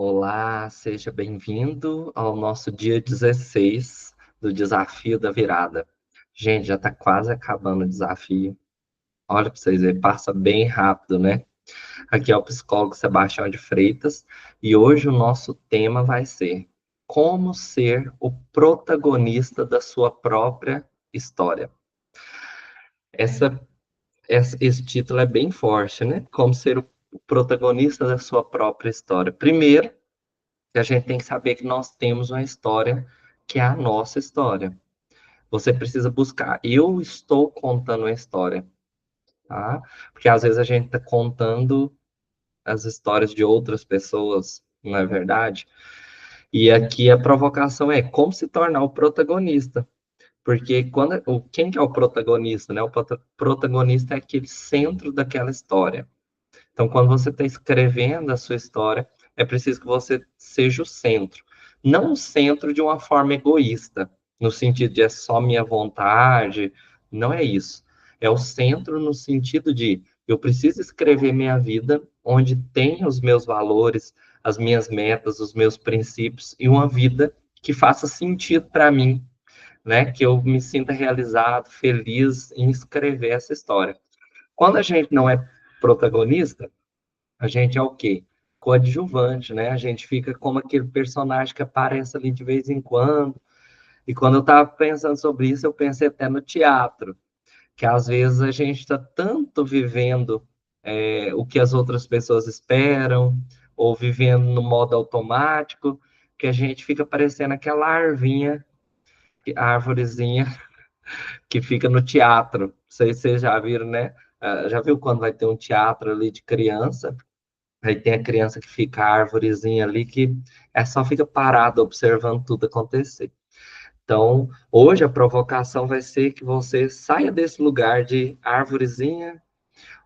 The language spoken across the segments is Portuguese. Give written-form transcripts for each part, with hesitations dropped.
Olá, seja bem-vindo ao nosso dia 16 do Desafio da Virada. Gente, já está quase acabando o desafio. Olha para vocês verem, passa bem rápido, né? Aqui é o psicólogo Sebastião de Freitas e hoje o nosso tema vai ser como ser o protagonista da sua própria história. Essa, esse título é bem forte, né? Como ser o protagonista da sua própria história. Primeiro, que a gente tem que saber que nós temos uma história que é a nossa história. Você precisa buscar. Eu estou contando a história, tá? Porque às vezes a gente está contando as histórias de outras pessoas, não é verdade? E aqui a provocação é como se tornar o protagonista. Porque quem que é o protagonista, né? O protagonista é aquele centro daquela história. Então, quando você está escrevendo a sua história, é preciso que você seja o centro. Não o centro de uma forma egoísta, no sentido de é só minha vontade. Não é isso. É o centro no sentido de eu preciso escrever minha vida onde tem os meus valores, as minhas metas, os meus princípios e uma vida que faça sentido para mim, né? Que eu me sinta realizado, feliz em escrever essa história. Quando a gente não é protagonista, a gente é o quê? Coadjuvante, né? A gente fica como aquele personagem que aparece ali de vez em quando. E quando eu estava pensando sobre isso, eu pensei até no teatro, que às vezes a gente está tanto vivendo o que as outras pessoas esperam, ou vivendo no modo automático, que a gente fica parecendo aquela arvinha, árvorezinha que fica no teatro. Não sei se vocês já viram, né? Já viu quando vai ter um teatro ali de criança? Aí tem a criança que fica a árvorezinha ali, que é só fica parada observando tudo acontecer. Então, hoje a provocação vai ser que você saia desse lugar de árvorezinha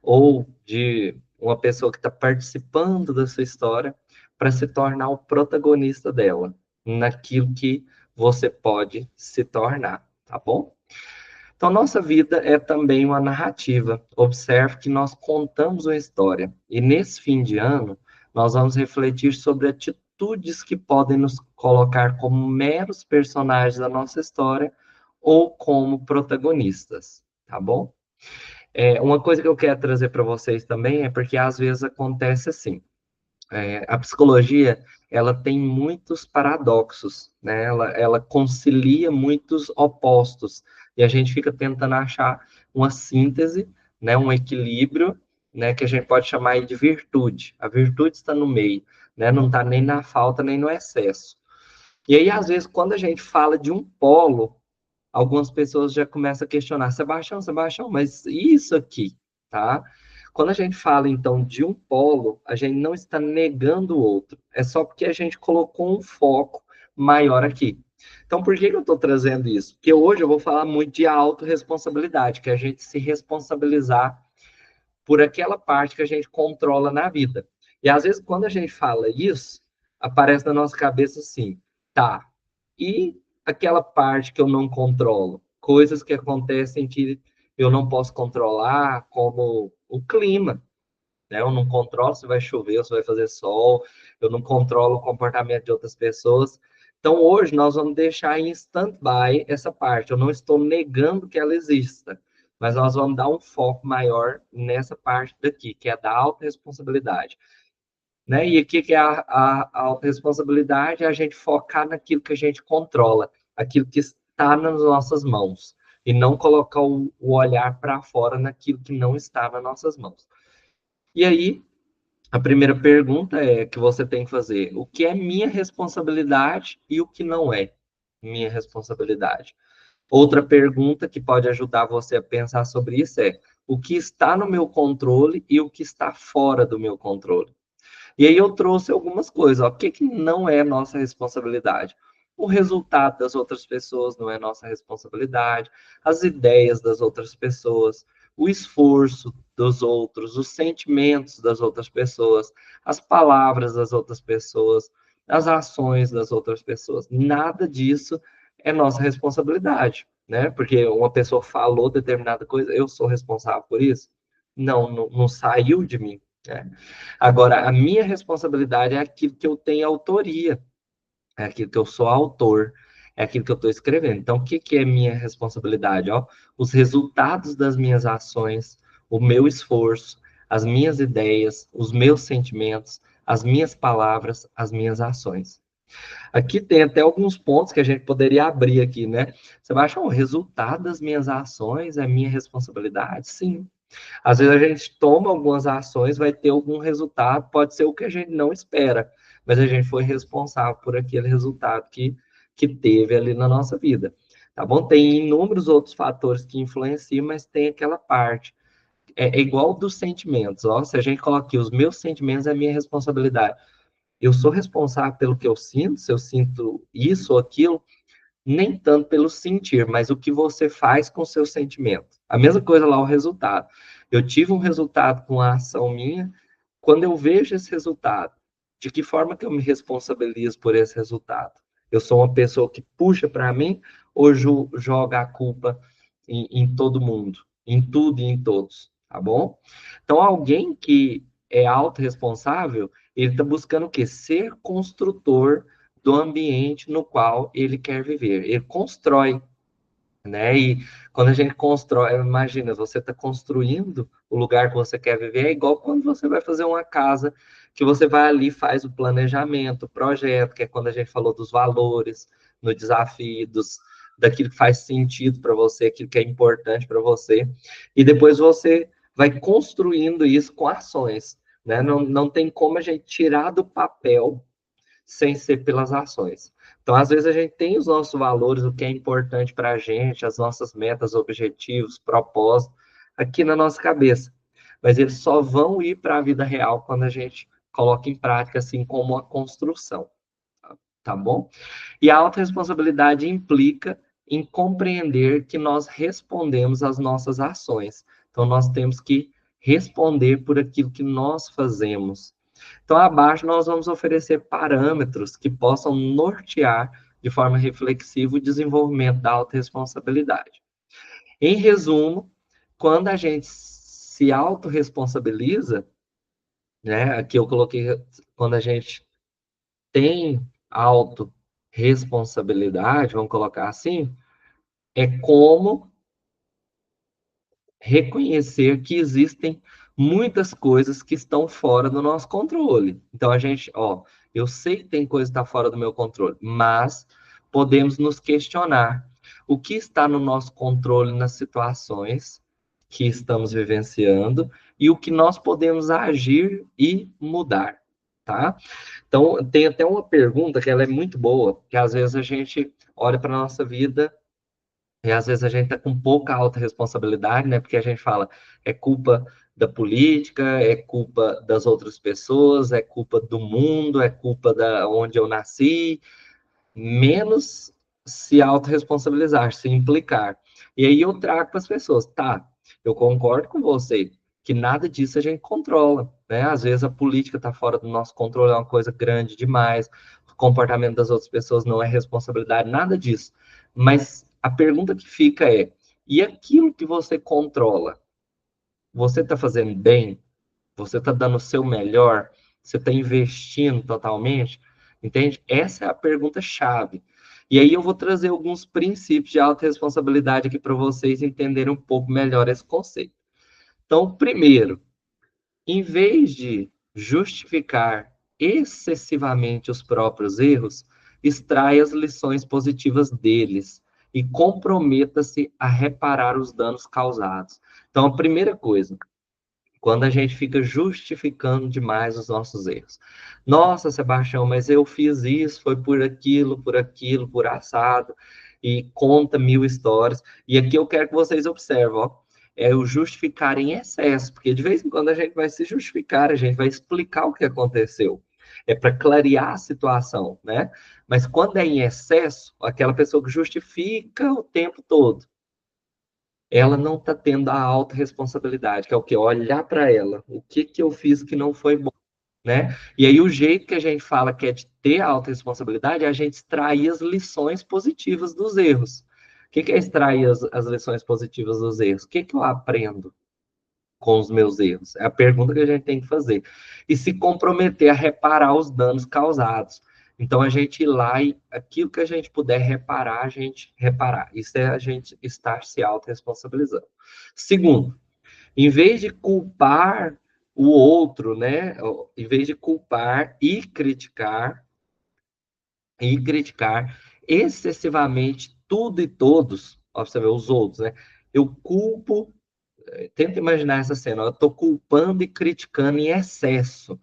ou de uma pessoa que está participando da sua história para se tornar o protagonista dela, naquilo que você pode se tornar, tá bom? Então, nossa vida é também uma narrativa. Observe que nós contamos uma história. E nesse fim de ano, nós vamos refletir sobre atitudes que podem nos colocar como meros personagens da nossa história ou como protagonistas, tá bom? Uma coisa que eu quero trazer para vocês também é porque às vezes acontece assim. A psicologia, ela tem muitos paradoxos, né? Ela concilia muitos opostos, e a gente fica tentando achar uma síntese, né? Um equilíbrio, né? Que a gente pode chamar aí de virtude. A virtude está no meio, né? Não está nem na falta, nem no excesso. E aí, às vezes, quando a gente fala de um polo, algumas pessoas já começam a questionar, Sebastião, mas isso aqui, tá? Quando a gente fala, então, de um polo, a gente não está negando o outro. É só porque a gente colocou um foco maior aqui. Então, por que eu estou trazendo isso? Porque hoje eu vou falar muito de autorresponsabilidade, que é a gente se responsabilizar por aquela parte que a gente controla na vida. E às vezes, quando a gente fala isso, aparece na nossa cabeça assim, tá, e aquela parte que eu não controlo? Coisas que acontecem que eu não posso controlar, como o clima, né? Eu não controlo se vai chover ou se vai fazer sol, eu não controlo o comportamento de outras pessoas. Então, hoje, nós vamos deixar em stand-by essa parte. Eu não estou negando que ela exista, mas nós vamos dar um foco maior nessa parte daqui, que é da autorresponsabilidade. Né? E o que é a autorresponsabilidade? É a gente focar naquilo que a gente controla, aquilo que está nas nossas mãos, e não colocar o olhar para fora naquilo que não está nas nossas mãos. E aí, a primeira pergunta é que você tem que fazer: o que é minha responsabilidade e o que não é minha responsabilidade? Outra pergunta que pode ajudar você a pensar sobre isso é: o que está no meu controle e o que está fora do meu controle? E aí eu trouxe algumas coisas. Ó. O que, que não é nossa responsabilidade? O resultado das outras pessoas não é nossa responsabilidade, as ideias das outras pessoas, o esforço dos outros, os sentimentos das outras pessoas, as palavras das outras pessoas, as ações das outras pessoas. Nada disso é nossa responsabilidade, né? Porque uma pessoa falou determinada coisa, eu sou responsável por isso? Não, não, não saiu de mim. né? Agora, a minha responsabilidade é aquilo que eu tenho autoria, é aquilo que eu sou autor, é aquilo que eu estou escrevendo. Então, o que, que é minha responsabilidade? Ó, os resultados das minhas ações, o meu esforço, as minhas ideias, os meus sentimentos, as minhas palavras, as minhas ações. Aqui tem até alguns pontos que a gente poderia abrir aqui, né? Você vai achar o resultado das minhas ações é minha responsabilidade? Sim. Às vezes a gente toma algumas ações, vai ter algum resultado, pode ser o que a gente não espera, mas a gente foi responsável por aquele resultado que teve ali na nossa vida. Tá bom? Tem inúmeros outros fatores que influenciam, mas tem aquela parte. É igual dos sentimentos, ó. Se a gente coloca aqui, os meus sentimentos é minha responsabilidade. Eu sou responsável pelo que eu sinto, se eu sinto isso ou aquilo, nem tanto pelo sentir, mas o que você faz com o seu sentimento. A mesma coisa lá, o resultado. Eu tive um resultado com a ação minha, quando eu vejo esse resultado, de que forma que eu me responsabilizo por esse resultado? Eu sou uma pessoa que puxa para mim ou joga a culpa em todo mundo, em tudo e em todos, tá bom? Então, alguém que é autorresponsável, ele está buscando o quê? Ser construtor do ambiente no qual ele quer viver. Ele constrói, né? E quando a gente constrói, imagina, você está construindo o lugar que você quer viver, é igual quando você vai fazer uma casa, que você vai ali, faz o planejamento, o projeto, que é quando a gente falou dos valores, no desafio, daquilo que faz sentido para você, aquilo que é importante para você, e depois você vai construindo isso com ações, né? Não tem como a gente tirar do papel sem ser pelas ações. Então, às vezes, a gente tem os nossos valores, o que é importante para a gente, as nossas metas, objetivos, propósitos, aqui na nossa cabeça. Mas eles só vão ir para a vida real quando a gente coloca em prática, assim como a construção. Tá bom? E a autorresponsabilidade implica em compreender que nós respondemos às nossas ações. Então, nós temos que responder por aquilo que nós fazemos. Então, abaixo, nós vamos oferecer parâmetros que possam nortear de forma reflexiva o desenvolvimento da autorresponsabilidade. Em resumo, quando a gente se autorresponsabiliza, né, aqui eu coloquei quando a gente tem autorresponsabilidade, vamos colocar assim, é como reconhecer que existem muitas coisas que estão fora do nosso controle. Então a gente, ó, eu sei que tem coisa que está fora do meu controle, mas podemos nos questionar o que está no nosso controle nas situações que estamos vivenciando e o que nós podemos agir e mudar, tá? Então, tem até uma pergunta que ela é muito boa, que às vezes a gente olha para a nossa vida e às vezes a gente está com pouca autorresponsabilidade, né? Porque a gente fala, é culpa da política, é culpa das outras pessoas, é culpa do mundo, é culpa da onde eu nasci, menos se autorresponsabilizar, se implicar. E aí eu trago para as pessoas, tá, eu concordo com você que nada disso a gente controla, né? Às vezes a política está fora do nosso controle, é uma coisa grande demais, o comportamento das outras pessoas não é responsabilidade, nada disso. Mas a pergunta que fica é, e aquilo que você controla, você está fazendo bem? Você está dando o seu melhor? Você está investindo totalmente? Entende? Essa é a pergunta chave. E aí eu vou trazer alguns princípios de autorresponsabilidade aqui para vocês entenderem um pouco melhor esse conceito. Então, primeiro, em vez de justificar excessivamente os próprios erros, extraia as lições positivas deles e comprometa-se a reparar os danos causados. Então, a primeira coisa, quando a gente fica justificando demais os nossos erros. Nossa, Sebastião, mas eu fiz isso, foi por aquilo, por assado, e conta mil histórias. E aqui eu quero que vocês observem, ó, é o justificar em excesso, porque de vez em quando a gente vai se justificar, a gente vai explicar o que aconteceu. É para clarear a situação, né? Mas quando é em excesso, aquela pessoa que justifica o tempo todo, ela não está tendo a autorresponsabilidade, que é o quê? Olhar para ela. O que que eu fiz que não foi bom, né? E aí o jeito que a gente fala que é de ter a autorresponsabilidade é a gente extrair as lições positivas dos erros. O que que é extrair as lições positivas dos erros? O que que eu aprendo com os meus erros? É a pergunta que a gente tem que fazer. E se comprometer a reparar os danos causados. Então, a gente ir lá e aquilo que a gente puder reparar, a gente reparar. Isso é a gente estar se autorresponsabilizando. Segundo, em vez de culpar o outro, né? Em vez de culpar e criticar excessivamente tudo e todos, ó, você vê, os outros, né? Eu culpo, tenta imaginar essa cena, eu estou culpando e criticando em excesso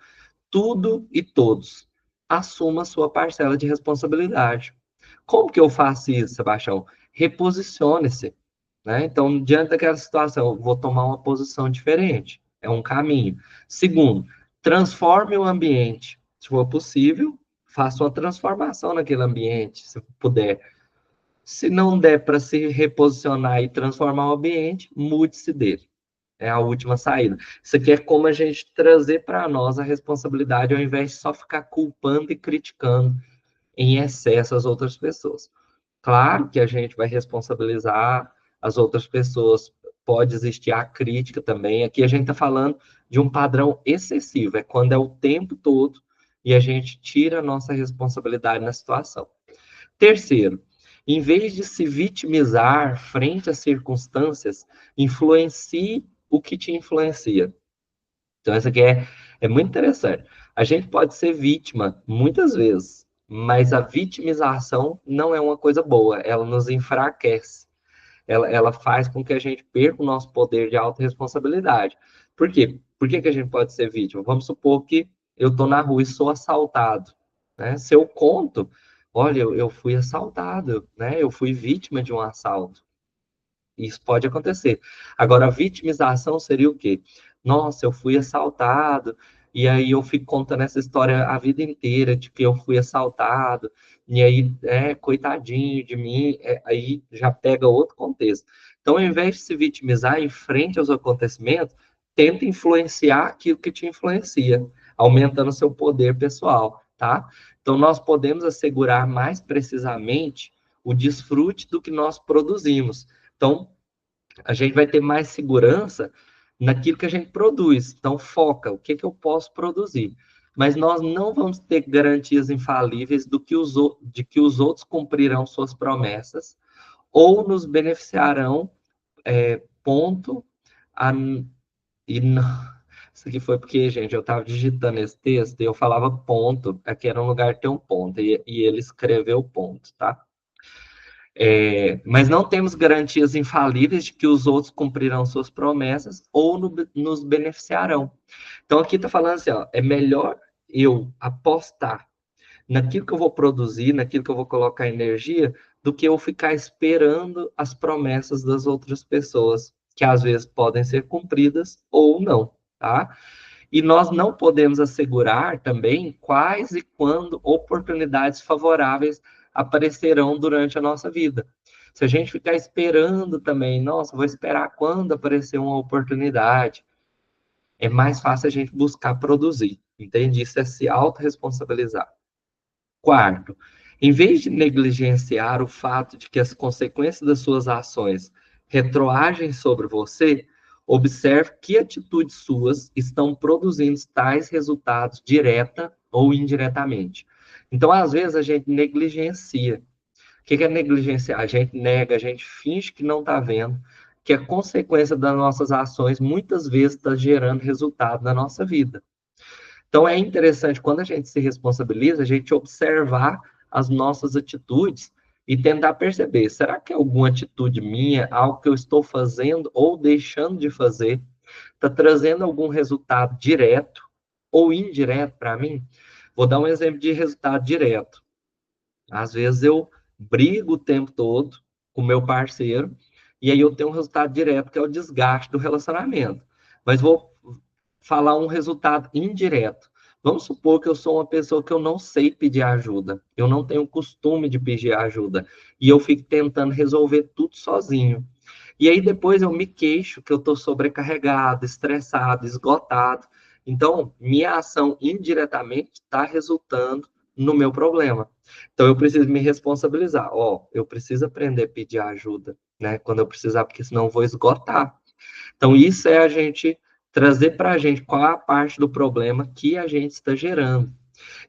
tudo e todos. Assuma a sua parcela de responsabilidade. Como que eu faço isso, Sebastião? Reposicione-se, né? Então, diante daquela situação, eu vou tomar uma posição diferente. É um caminho. Segundo, transforme o ambiente. Se for possível, faça uma transformação naquele ambiente, se puder. Se não der para se reposicionar e transformar o ambiente, mude-se dele. É a última saída. Isso aqui é como a gente trazer para nós a responsabilidade, ao invés de só ficar culpando e criticando em excesso as outras pessoas. Claro que a gente vai responsabilizar as outras pessoas, pode existir a crítica também. Aqui a gente está falando de um padrão excessivo, é quando é o tempo todo e a gente tira a nossa responsabilidade na situação. Terceiro, em vez de se vitimizar frente às circunstâncias, influencie o que te influencia. Então, essa aqui é muito interessante. A gente pode ser vítima muitas vezes, mas a vitimização não é uma coisa boa, ela nos enfraquece. Ela faz com que a gente perca o nosso poder de autorresponsabilidade. Por quê? Por que a gente pode ser vítima? Vamos supor que eu estou na rua e sou assaltado. Né? Se eu conto, olha, eu fui assaltado, né? Eu fui vítima de um assalto. Isso pode acontecer. Agora, a vitimização seria o quê? Nossa, eu fui assaltado, e aí eu fico contando essa história a vida inteira de que eu fui assaltado, e aí, coitadinho de mim, aí já pega outro contexto. Então, ao invés de se vitimizar em frente aos acontecimentos, tenta influenciar aquilo que te influencia, aumentando seu poder pessoal, tá? Então, nós podemos assegurar mais precisamente o desfrute do que nós produzimos. Então, a gente vai ter mais segurança naquilo que a gente produz. Então, foca, o que que eu posso produzir? Mas nós não vamos ter garantias infalíveis de que os outros cumprirão suas promessas ou nos beneficiarão, ponto. A, e não, isso aqui foi porque, gente, eu estava digitando esse texto e eu falava ponto, aqui era um lugar que tem um ponto, e ele escreveu ponto, tá? Mas não temos garantias infalíveis de que os outros cumprirão suas promessas ou nos beneficiarão. Então, aqui está falando assim, ó, é melhor eu apostar naquilo que eu vou produzir, naquilo que eu vou colocar energia, do que eu ficar esperando as promessas das outras pessoas, que às vezes podem ser cumpridas ou não, tá? E nós não podemos assegurar também quais e quando oportunidades favoráveis aparecerão durante a nossa vida. Se a gente ficar esperando também, nossa, vou esperar quando aparecer uma oportunidade, é mais fácil a gente buscar produzir, entende? Isso é se autorresponsabilizar. Quarto, em vez de negligenciar o fato de que as consequências das suas ações retroagem sobre você, observe que atitudes suas estão produzindo tais resultados direta ou indiretamente. Então, às vezes, a gente negligencia. O que é negligenciar? A gente nega, a gente finge que não está vendo, que a consequência das nossas ações muitas vezes está gerando resultado na nossa vida. Então, é interessante, quando a gente se responsabiliza, a gente observar as nossas atitudes e tentar perceber, será que é alguma atitude minha, algo que eu estou fazendo ou deixando de fazer, está trazendo algum resultado direto ou indireto para mim? Vou dar um exemplo de resultado direto. Às vezes eu brigo o tempo todo com o meu parceiro, e aí eu tenho um resultado direto, que é o desgaste do relacionamento. Mas vou falar um resultado indireto. Vamos supor que eu sou uma pessoa que eu não sei pedir ajuda, eu não tenho costume de pedir ajuda, e eu fico tentando resolver tudo sozinho. E aí depois eu me queixo que eu estou sobrecarregado, estressado, esgotado. Então, minha ação indiretamente está resultando no meu problema. Então, eu preciso me responsabilizar. Ó, eu preciso aprender a pedir ajuda, né? Quando eu precisar, porque senão eu vou esgotar. Então, isso é a gente trazer para a gente qual é a parte do problema que a gente está gerando.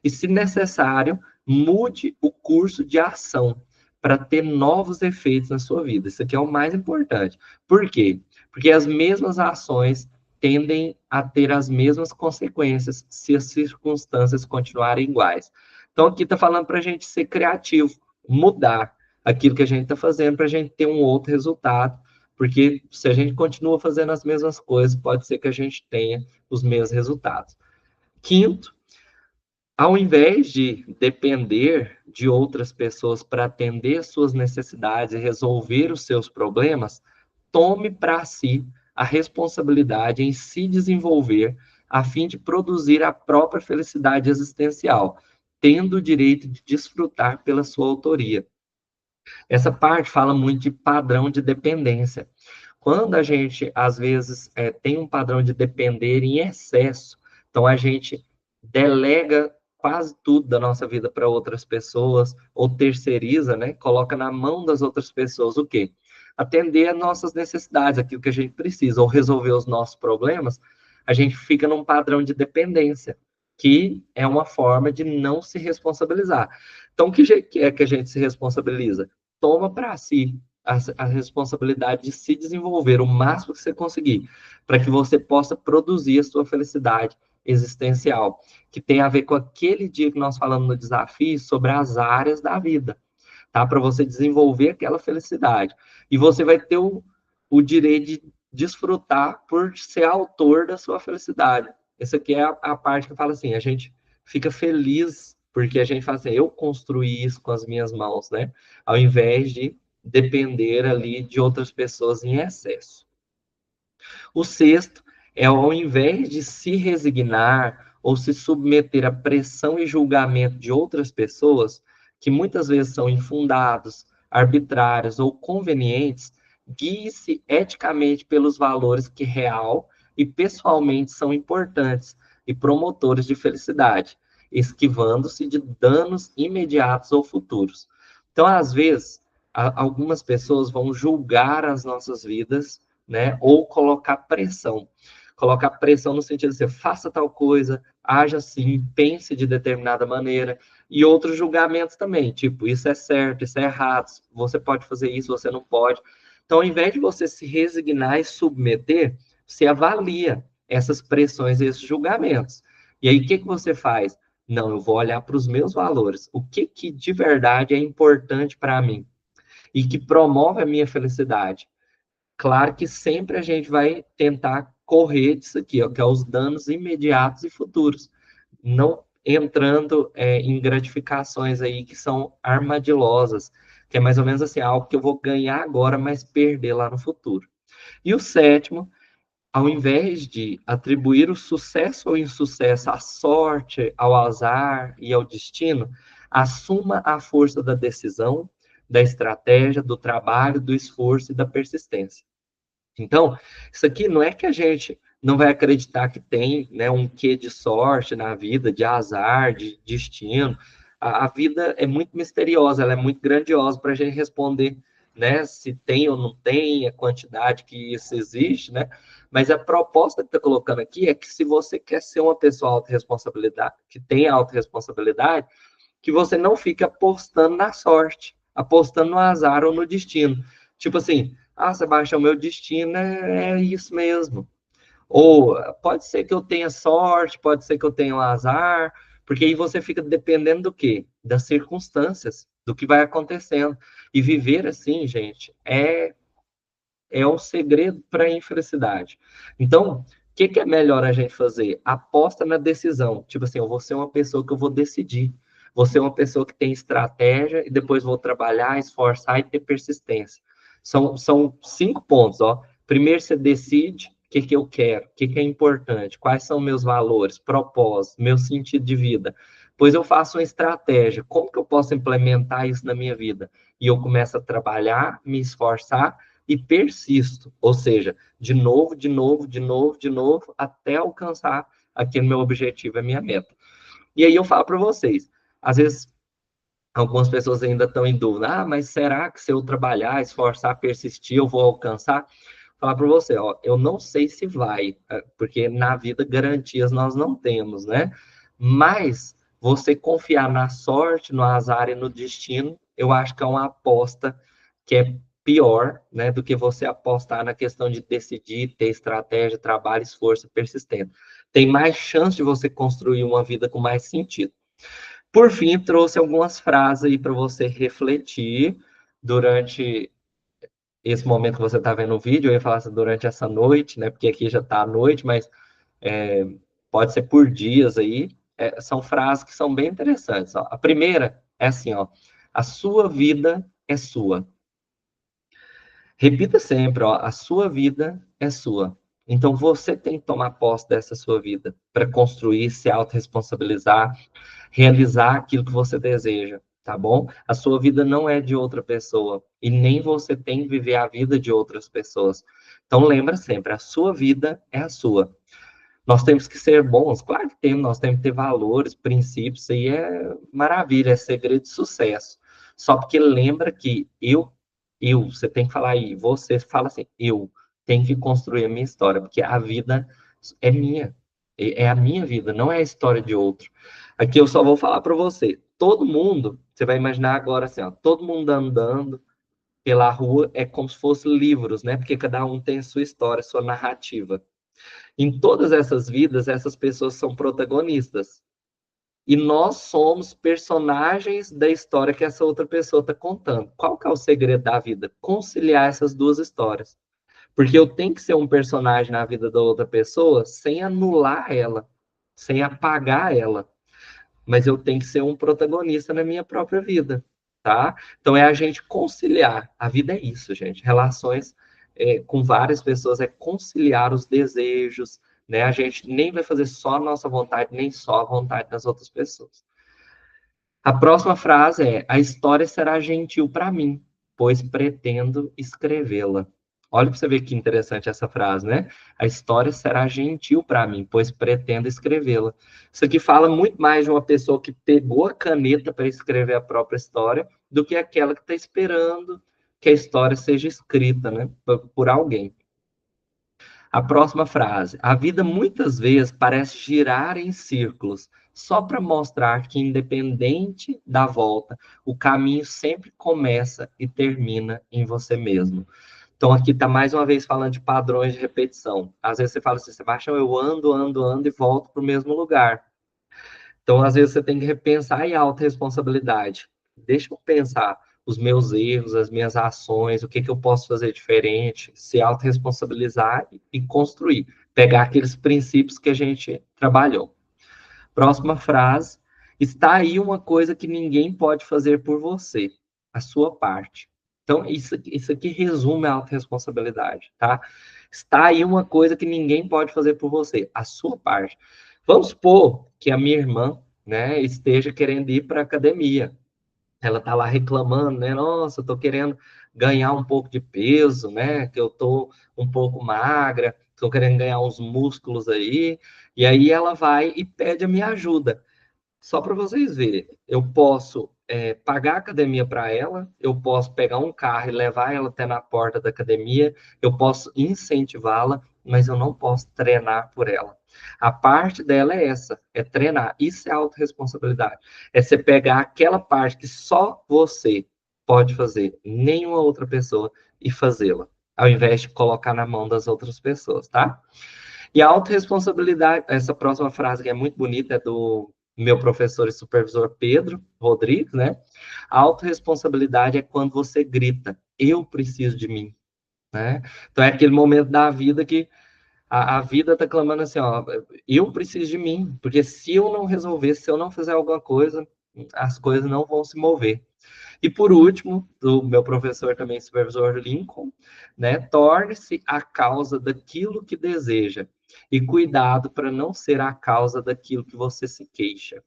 E, se necessário, mude o curso de ação para ter novos efeitos na sua vida. Isso aqui é o mais importante. Por quê? Porque as mesmas ações tendem a ter as mesmas consequências se as circunstâncias continuarem iguais. Então, aqui está falando para a gente ser criativo, mudar aquilo que a gente está fazendo para a gente ter um outro resultado, porque se a gente continua fazendo as mesmas coisas, pode ser que a gente tenha os mesmos resultados. Quinto, ao invés de depender de outras pessoas para atender suas necessidades e resolver os seus problemas, tome para si a responsabilidade em se desenvolver a fim de produzir a própria felicidade existencial, tendo o direito de desfrutar pela sua autoria. Essa parte fala muito de padrão de dependência. Quando a gente, às vezes, tem um padrão de depender em excesso, então a gente delega quase tudo da nossa vida para outras pessoas, ou terceiriza, né? Coloca na mão das outras pessoas o quê? Atender às nossas necessidades, aquilo que a gente precisa, ou resolver os nossos problemas, a gente fica num padrão de dependência, que é uma forma de não se responsabilizar. Então, que jeito que é que a gente se responsabiliza? Toma para si a responsabilidade de se desenvolver o máximo que você conseguir, para que você possa produzir a sua felicidade existencial, que tem a ver com aquele dia que nós falamos no desafio sobre as áreas da vida, tá? Para você desenvolver aquela felicidade. E você vai ter o direito de desfrutar por ser autor da sua felicidade. Essa aqui é a parte que eu falo assim, a gente fica feliz porque a gente fala assim, eu construí isso com as minhas mãos, né? Ao invés de depender ali de outras pessoas em excesso. O sexto é, ao invés de se resignar ou se submeter à pressão e julgamento de outras pessoas, que muitas vezes são infundados, arbitrários ou convenientes, guie-se eticamente pelos valores que real e pessoalmente são importantes e promotores de felicidade, esquivando-se de danos imediatos ou futuros. Então, às vezes, algumas pessoas vão julgar as nossas vidas, né? Ou colocar pressão. Colocar pressão no sentido de você faça tal coisa, haja assim, pense de determinada maneira. E outros julgamentos também, tipo, isso é certo, isso é errado, você pode fazer isso, você não pode. Então, ao invés de você se resignar e submeter, você avalia essas pressões e esses julgamentos. E aí, o que você faz? Não, eu vou olhar para os meus valores. O que de verdade é importante para mim? E que promove a minha felicidade? Claro que sempre a gente vai tentar correr disso aqui, ó, que é os danos imediatos e futuros, não entrando em gratificações aí que são armadilosas, que é mais ou menos assim, algo que eu vou ganhar agora, mas perder lá no futuro. E o sétimo, ao invés de atribuir o sucesso ou insucesso à sorte, ao azar e ao destino, assuma a força da decisão, da estratégia, do trabalho, do esforço e da persistência. Então, isso aqui não é que a gente não vai acreditar que tem, né, um quê de sorte na vida, de azar, de destino. A vida é muito misteriosa, ela é muito grandiosa para a gente responder, né, se tem ou não tem, a quantidade que isso existe, né? Mas a proposta que está colocando aqui é que se você quer ser uma pessoa autorresponsabilidade, que tem autorresponsabilidade, que você não fique apostando na sorte, apostando no azar ou no destino. Tipo assim, Sebastião, meu destino é isso mesmo. Ou pode ser que eu tenha sorte, pode ser que eu tenha um azar, porque aí você fica dependendo do quê? Das circunstâncias, do que vai acontecendo. E viver assim, gente, é o segredo para a infelicidade. Então, o que é melhor a gente fazer? Aposta na decisão. Tipo assim, eu vou ser uma pessoa que eu vou decidir. Vou ser uma pessoa que tem estratégia e depois vou trabalhar, esforçar e ter persistência. São 5 pontos, ó. Primeiro, você decide o que eu quero, o que é importante, quais são meus valores, propósitos, meu sentido de vida. Depois eu faço uma estratégia. Como que eu posso implementar isso na minha vida? E eu começo a trabalhar, me esforçar e persisto, ou seja, de novo, de novo, de novo, de novo, até alcançar aquele meu objetivo, a minha meta. E aí eu falo para vocês, às vezes algumas pessoas ainda estão em dúvida, mas será que se eu trabalhar, esforçar, persistir, eu vou alcançar? falar para você, ó, eu não sei se vai, porque na vida garantias nós não temos, né? Mas você confiar na sorte, no azar e no destino, eu acho que é uma aposta que é pior, né, do que você apostar na questão de decidir, ter estratégia, trabalho, esforço e persistência. Tem mais chance de você construir uma vida com mais sentido. Por fim, trouxe algumas frases aí para você refletir durante esse momento que você está vendo o vídeo. Eu ia falar assim, durante essa noite, né? Porque aqui já está à noite, mas é, pode ser por dias aí. São frases que são bem interessantes. Ó. A primeira é assim, ó. A sua vida é sua. Repita sempre, ó, a sua vida é sua. Então você tem que tomar posse dessa sua vida para construir, se autorresponsabilizar, realizar aquilo que você deseja, tá bom? A sua vida não é de outra pessoa e nem você tem que viver a vida de outras pessoas. Então lembra sempre, a sua vida é a sua. Nós temos que ser bons, claro que temos, nós temos que ter valores, princípios, isso aí é maravilha, é segredo de sucesso. Só porque lembra que você tem que falar aí, você fala assim, eu tenho que construir a minha história, porque a vida é minha, é a minha vida, não é a história de outro. Aqui eu só vou falar para você, todo mundo, você vai imaginar agora assim, ó, todo mundo andando pela rua é como se fosse livros, né? Porque cada um tem sua história, sua narrativa. Em todas essas vidas, essas pessoas são protagonistas. E nós somos personagens da história que essa outra pessoa está contando. Qual que é o segredo da vida? Conciliar essas duas histórias. Porque eu tenho que ser um personagem na vida da outra pessoa sem anular ela, sem apagar ela. Mas eu tenho que ser um protagonista na minha própria vida, tá? Então é a gente conciliar. A vida é isso, gente. Relações com várias pessoas é conciliar os desejos, né? A gente nem vai fazer só a nossa vontade, nem só a vontade das outras pessoas. A próxima frase é: a história será gentil para mim, pois pretendo escrevê-la. Olha para você ver que interessante essa frase, né? A história será gentil para mim, pois pretendo escrevê-la. Isso aqui fala muito mais de uma pessoa que pegou a caneta para escrever a própria história do que aquela que está esperando que a história seja escrita, né, por alguém. A próxima frase. A vida muitas vezes parece girar em círculos, só para mostrar que, independente da volta, o caminho sempre começa e termina em você mesmo. Então, aqui está mais uma vez falando de padrões de repetição. Às vezes você fala assim, Sebastião, eu ando, ando, ando e volto para o mesmo lugar. Então, às vezes, você tem que repensar em autorresponsabilidade. Deixa eu pensar os meus erros, as minhas ações, o que, que eu posso fazer diferente, se autorresponsabilizar e construir. Pegar aqueles princípios que a gente trabalhou. Próxima frase. Está aí uma coisa que ninguém pode fazer por você, a sua parte. Então, isso aqui resume a autorresponsabilidade, tá? Está aí uma coisa que ninguém pode fazer por você, a sua parte. Vamos supor que a minha irmã, né, esteja querendo ir para a academia. Ela tá lá reclamando, né? Nossa, eu tô querendo ganhar um pouco de peso, né? Que eu tô um pouco magra, tô querendo ganhar uns músculos aí. E aí ela vai e pede a minha ajuda. Só para vocês verem, eu posso pagar a academia para ela, eu posso pegar um carro e levar ela até na porta da academia, eu posso incentivá-la, mas eu não posso treinar por ela. A parte dela é essa, é treinar. Isso é autorresponsabilidade. É você pegar aquela parte que só você pode fazer, nenhuma outra pessoa, e fazê-la, ao invés de colocar na mão das outras pessoas, tá? E a autorresponsabilidade, essa próxima frase que é muito bonita, é do meu professor e supervisor Pedro Rodrigues, né? A autorresponsabilidade é quando você grita, eu preciso de mim, né? Então é aquele momento da vida que a vida está clamando assim, ó, eu preciso de mim, porque se eu não resolver, se eu não fizer alguma coisa, as coisas não vão se mover. E por último, do meu professor também, supervisor Lincoln, né, torne-se a causa daquilo que deseja e cuidado para não ser a causa daquilo que você se queixa.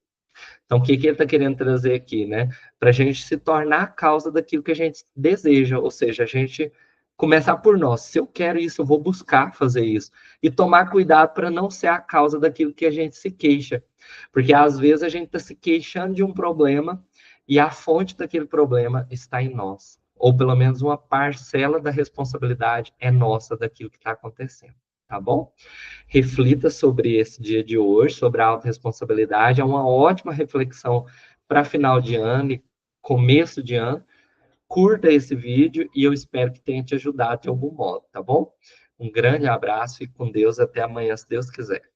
Então, o que que ele está querendo trazer aqui, né? Para a gente se tornar a causa daquilo que a gente deseja, ou seja, a gente começar por nós. Se eu quero isso, eu vou buscar fazer isso. E tomar cuidado para não ser a causa daquilo que a gente se queixa. Porque às vezes a gente está se queixando de um problema e a fonte daquele problema está em nós. ou pelo menos uma parcela da responsabilidade é nossa daquilo que está acontecendo, tá bom? Reflita sobre esse dia de hoje, sobre a autorresponsabilidade, é uma ótima reflexão para final de ano e começo de ano. Curta esse vídeo e eu espero que tenha te ajudado de algum modo, tá bom? Um grande abraço e com Deus até amanhã, se Deus quiser.